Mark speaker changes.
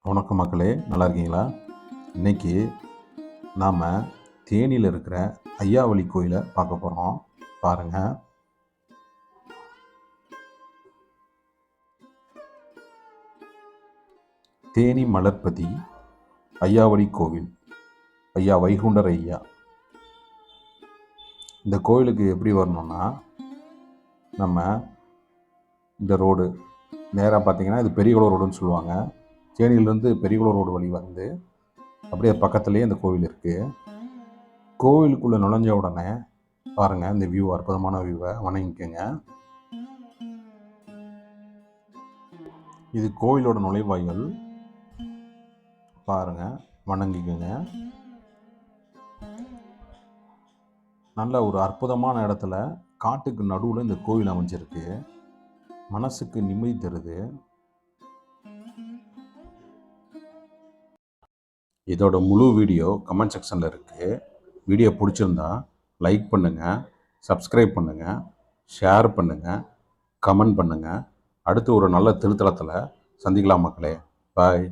Speaker 1: வணக்கம் மக்களே, நல்லா இருக்கீங்களா? இன்றைக்கி நாம் தேனியில் இருக்கிற ஐயாவளி கோயிலை பார்க்க போகிறோம். பாருங்கள். தேனி மலர்பதி ஐயாவளி கோவில், ஐயா வைகுண்டர் ஐயா. இந்த கோயிலுக்கு எப்படி வரணும்னா, நம்ம இந்த ரோடு நேராக பார்த்திங்கன்னா இது பெரியகுளம் ரோடுன்னு சொல்லுவாங்க. தேனியிலேருந்து பெரியகுளம் ரோடு வழி வந்து அப்படியே பக்கத்துலேயே இந்த கோவில் இருக்குது. கோவிலுக்குள்ளே நுழைஞ்ச உடனே பாருங்கள், இந்த வியூ, அற்புதமான வியூவை வணங்கிக்கோங்க. இது கோவிலோட நுழைவாய்கள். பாருங்கள், வணங்கிக்கோங்க. நல்ல ஒரு அற்புதமான இடத்துல காட்டுக்கு நடுவில் இந்த கோவில் அமைஞ்சிருக்கு. மனசுக்கு நிம்மதி தருது. இதோட முழு வீடியோ கமெண்ட் செக்ஷனில் இருக்குது. வீடியோ பிடிச்சிருந்தா லைக் பண்ணுங்கள், சப்ஸ்கிரைப் பண்ணுங்கள், ஷேர் பண்ணுங்கள், கமெண்ட் பண்ணுங்கள். அடுத்து ஒரு நல்ல திருத்தலத்தில் சந்திக்கலாம் மக்களே. பாய்.